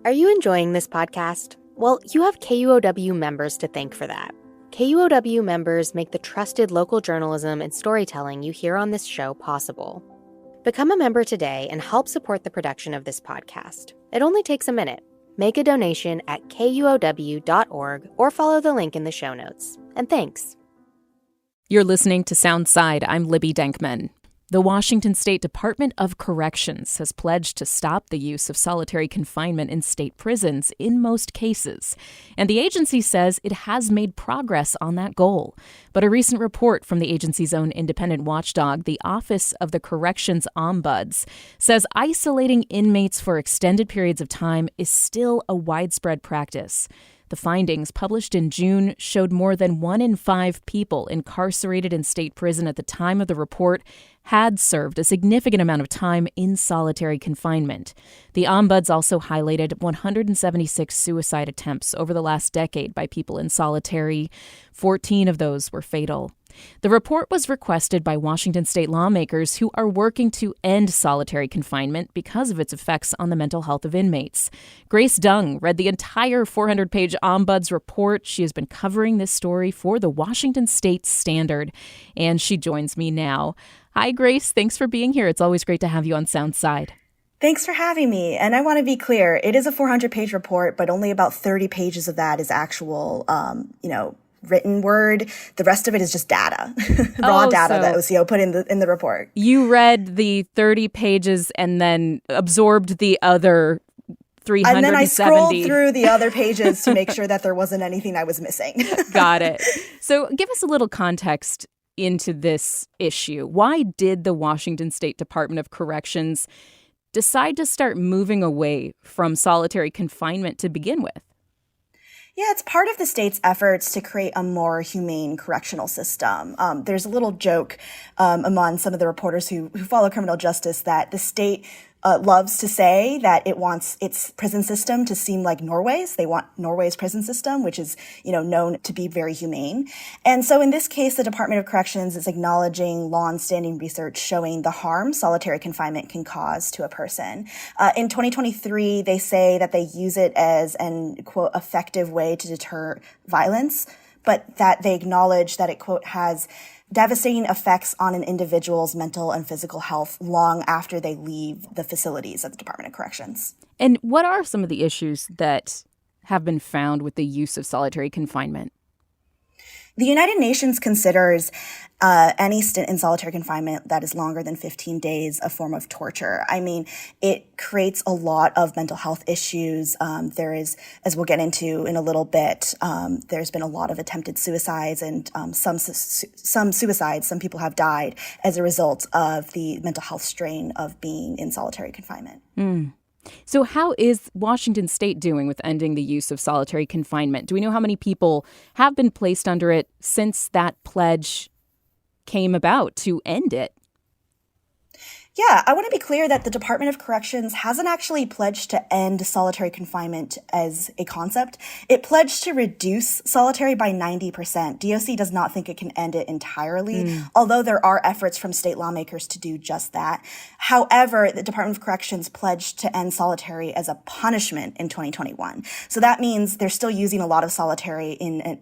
Are you enjoying this podcast? Well, you have KUOW members to thank for that. KUOW members make the trusted local journalism and storytelling you hear on this show possible. Become a member today and help support the production of this podcast. It only takes a minute. Make a donation at KUOW.org or follow the link in the show notes. And thanks. You're listening to Soundside. I'm Libby Denkman. The Washington State Department of Corrections has pledged to stop the use of solitary confinement in state prisons in most cases. And the agency says it has made progress on that goal. But a recent report from the agency's own independent watchdog, the Office of the Corrections Ombuds, says isolating inmates for extended periods of time is still a widespread practice. The findings, published in June, showed more than 1 in 5 people incarcerated in state prison at the time of the report had served a significant amount of time in solitary confinement. The Ombuds also highlighted 176 suicide attempts over the last decade by people in solitary. 14 of those were fatal. The report was requested by Washington state lawmakers who are working to end solitary confinement because of its effects on the mental health of inmates. Grace Dung read the entire 400-page Ombuds report. She has been covering this story for the Washington State Standard, and she joins me now. Hi, Grace. Thanks for being here. It's always great to have you on Soundside. Thanks for having me. And I want to be clear, it is a 400-page report, but only about 30 pages of that is actual, written word. The rest of it is just data, raw data that OCO put in the report. You read the 30 pages and then absorbed the other 370. And then I scrolled through the other pages to make sure that there wasn't anything I was missing. Got it. So give us a little context into this issue. Why did the Washington State Department of Corrections decide to start moving away from solitary confinement to begin with? Yeah, it's part of the state's efforts to create a more humane correctional system. There's a little joke among some of the reporters who follow criminal justice that the state loves to say that it wants its prison system to seem like Norway's. They want Norway's prison system, which is, known to be very humane. And so in this case, the Department of Corrections is acknowledging long-standing research showing the harm solitary confinement can cause to a person. In 2023, they say that they use it as an, quote, effective way to deter violence, but that they acknowledge that it, quote, has devastating effects on an individual's mental and physical health long after they leave the facilities of the Department of Corrections. And what are some of the issues that have been found with the use of solitary confinement? The United Nations considers any stint in solitary confinement that is longer than 15 days a form of torture. I mean, it creates a lot of mental health issues. There is, as we'll get into in a little bit, there's been a lot of attempted suicides and some suicides. Some people have died as a result of the mental health strain of being in solitary confinement. So how is Washington State doing with ending the use of solitary confinement? Do we know how many people have been placed under it since that pledge came about to end it? Yeah, I want to be clear that the Department of Corrections hasn't actually pledged to end solitary confinement as a concept. It pledged to reduce solitary by 90%. DOC does not think it can end it entirely, although there are efforts from state lawmakers to do just that. However, the Department of Corrections pledged to end solitary as a punishment in 2021. So that means they're still using a lot of solitary in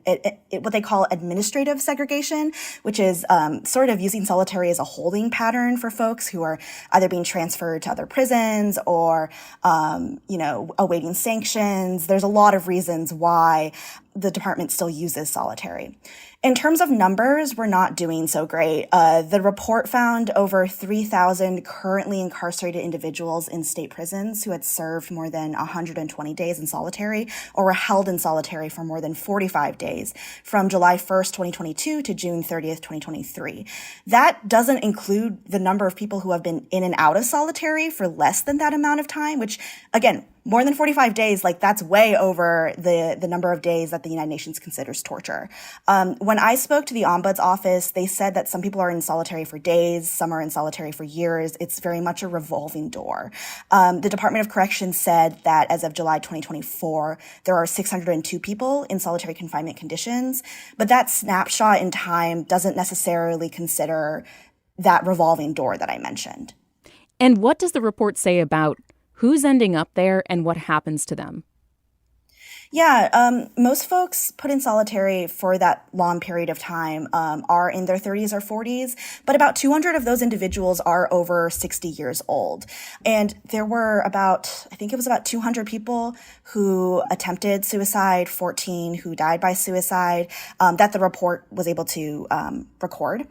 what they call administrative segregation, which is sort of using solitary as a holding pattern for folks who are either being transferred to other prisons or, awaiting sanctions. There's a lot of reasons why the department still uses solitary. In terms of numbers, we're not doing so great. The report found over 3,000 currently incarcerated individuals in state prisons who had served more than 120 days in solitary or were held in solitary for more than 45 days from July 1st, 2022 to June 30th, 2023. That doesn't include the number of people who have been in and out of solitary for less than that amount of time, which, again, more than 45 days, that's way over the number of days that the United Nations considers torture. When I spoke to the Ombuds office, they said that some people are in solitary for days, some are in solitary for years. It's very much a revolving door. The Department of Corrections said that as of July 2024, there are 602 people in solitary confinement conditions, but that snapshot in time doesn't necessarily consider that revolving door that I mentioned. And what does the report say about Who's ending up there and what happens to them? Yeah, most folks put in solitary for that long period of time are in their 30s or 40s, but about 200 of those individuals are over 60 years old. And there were about 200 people who attempted suicide, 14 who died by suicide, that the report was able to record.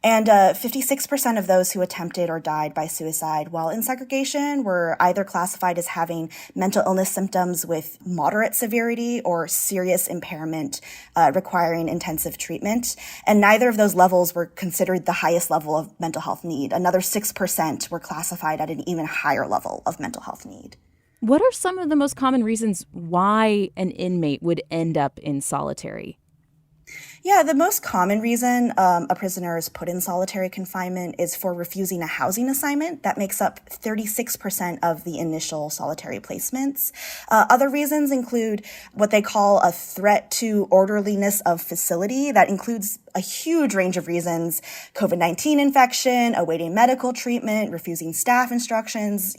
And 56% of those who attempted or died by suicide while in segregation were either classified as having mental illness symptoms with moderate severity or serious impairment requiring intensive treatment. And neither of those levels were considered the highest level of mental health need. Another 6% were classified at an even higher level of mental health need. What are some of the most common reasons why an inmate would end up in solitary? Yeah, the most common reason a prisoner is put in solitary confinement is for refusing a housing assignment. That makes up 36% of the initial solitary placements. Other reasons include what they call a threat to orderliness of facility. That includes a huge range of reasons: COVID-19 infection, awaiting medical treatment, refusing staff instructions.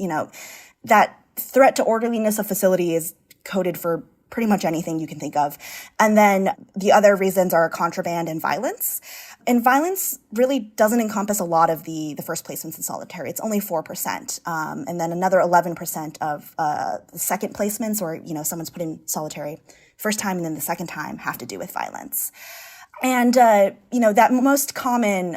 That threat to orderliness of facility is coded for pretty much anything you can think of. And then the other reasons are contraband and violence. And violence really doesn't encompass a lot of the first placements in solitary. It's only 4%. And then another 11% of the second placements, or, someone's put in solitary first time and then the second time, have to do with violence. And, that most common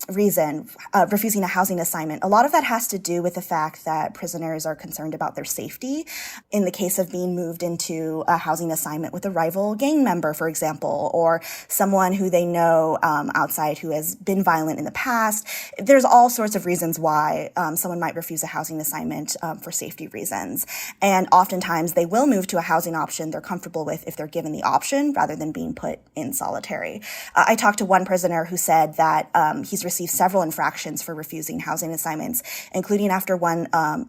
reason, refusing a housing assignment, a lot of that has to do with the fact that prisoners are concerned about their safety. In the case of being moved into a housing assignment with a rival gang member, for example, or someone who they know outside who has been violent in the past, there's all sorts of reasons why someone might refuse a housing assignment for safety reasons. And oftentimes they will move to a housing option they're comfortable with if they're given the option rather than being put in solitary. I talked to one prisoner who said that he's received several infractions for refusing housing assignments, including after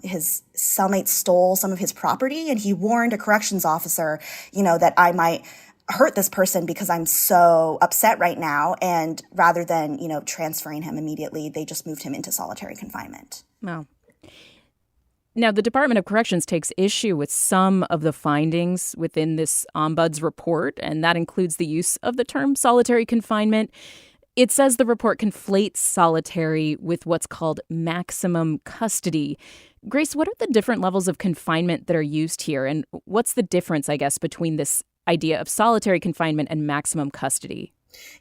his cellmate stole some of his property, and he warned a corrections officer, that I might hurt this person because I'm so upset right now. And rather than, transferring him immediately, they just moved him into solitary confinement. Wow. Now, the Department of Corrections takes issue with some of the findings within this Ombuds report, and that includes the use of the term solitary confinement. It says the report conflates solitary with what's called maximum custody. Grace, what are the different levels of confinement that are used here, and what's the difference, I guess, between this idea of solitary confinement and maximum custody?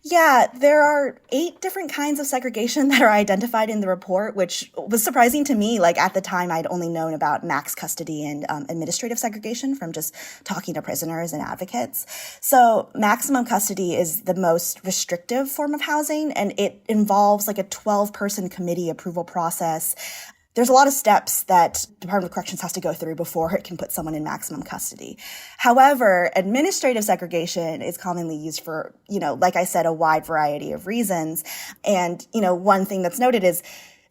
Yeah, there are 8 different kinds of segregation that are identified in the report, which was surprising to me. Like, at the time, I'd only known about max custody and administrative segregation from just talking to prisoners and advocates. So maximum custody is the most restrictive form of housing, and it involves like a 12-person committee approval process. There's a lot of steps that Department of Corrections has to go through before it can put someone in maximum custody. However, administrative segregation is commonly used for, like I said, a wide variety of reasons. And, one thing that's noted is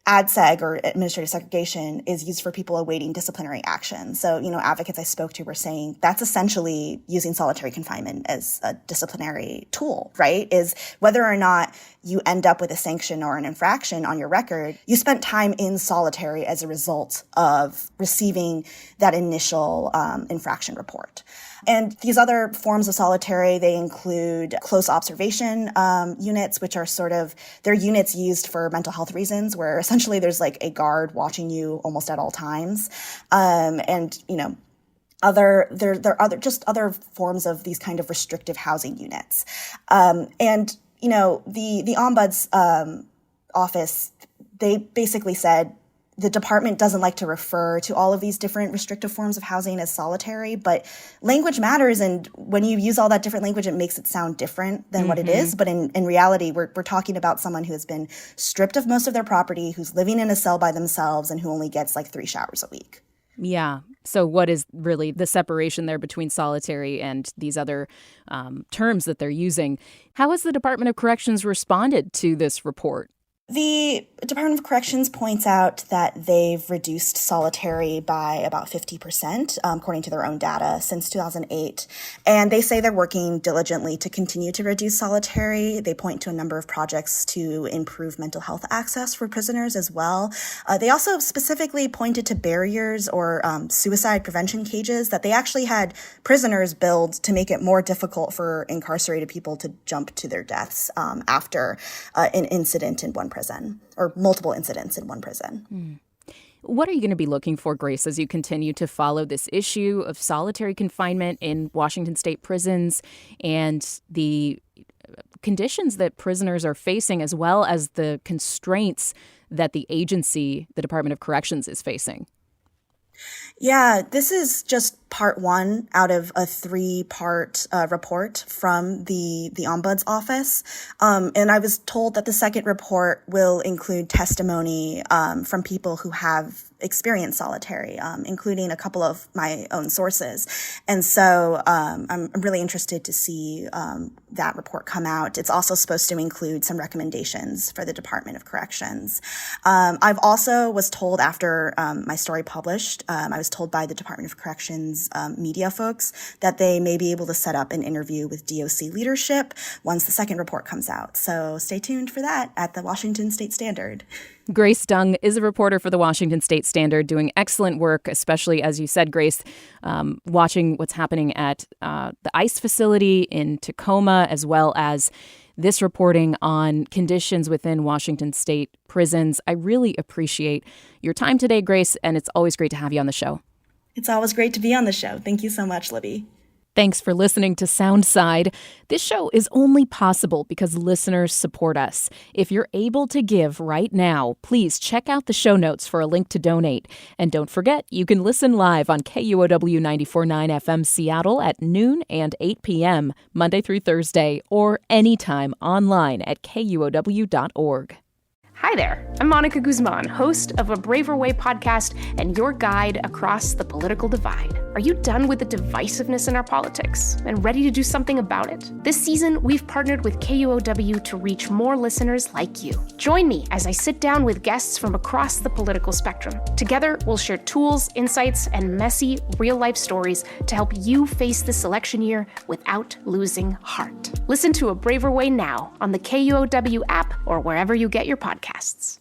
ADSEG, or administrative segregation, is used for people awaiting disciplinary action. So, advocates I spoke to were saying that's essentially using solitary confinement as a disciplinary tool, right? Is whether or not you end up with a sanction or an infraction on your record, you spent time in solitary as a result of receiving that initial infraction report. And these other forms of solitary, they include close observation units, which are they're units used for mental health reasons, where essentially there's like a guard watching you almost at all times. There are other forms of these kind of restrictive housing units. The Ombuds office, they basically said the department doesn't like to refer to all of these different restrictive forms of housing as solitary, but language matters. And when you use all that different language, it makes it sound different than what it is. But in reality, we're talking about someone who has been stripped of most of their property, who's living in a cell by themselves, and who only gets like 3 showers a week. Yeah. So what is really the separation there between solitary and these other terms that they're using? How has the Department of Corrections responded to this report? The Department of Corrections points out that they've reduced solitary by about 50%, according to their own data, since 2008. And they say they're working diligently to continue to reduce solitary. They point to a number of projects to improve mental health access for prisoners as well. They also specifically pointed to barriers or suicide prevention cages that they actually had prisoners build to make it more difficult for incarcerated people to jump to their deaths after an incident in one prison, or multiple incidents in one prison. What are you going to be looking for, Grace, as you continue to follow this issue of solitary confinement in Washington state prisons and the conditions that prisoners are facing, as well as the constraints that the agency, the Department of Corrections, is facing? Yeah, this is just part one out of a 3-part report from the Ombuds office. And I was told that the second report will include testimony from people who have experienced solitary, including a couple of my own sources. And so I'm really interested to see that report come out. It's also supposed to include some recommendations for the Department of Corrections. I've also was told after my story published, I was told by the Department of Corrections media folks that they may be able to set up an interview with DOC leadership once the second report comes out. So stay tuned for that at the Washington State Standard. Grace Dung is a reporter for the Washington State Standard, doing excellent work, especially, as you said, Grace, watching what's happening at the ICE facility in Tacoma, as well as this reporting on conditions within Washington state prisons. I really appreciate your time today, Grace, and it's always great to have you on the show. It's always great to be on the show. Thank you so much, Libby. Thanks for listening to Soundside. This show is only possible because listeners support us. If you're able to give right now, please check out the show notes for a link to donate. And don't forget, you can listen live on KUOW 94.9 FM Seattle at noon and 8 p.m., Monday through Thursday, or anytime online at KUOW.org. Hi there, I'm Monica Guzman, host of A Braver Way podcast and your guide across the political divide. Are you done with the divisiveness in our politics and ready to do something about it? This season, we've partnered with KUOW to reach more listeners like you. Join me as I sit down with guests from across the political spectrum. Together, we'll share tools, insights, and messy, real-life stories to help you face this election year without losing heart. Listen to A Braver Way now on the KUOW app or wherever you get your podcasts.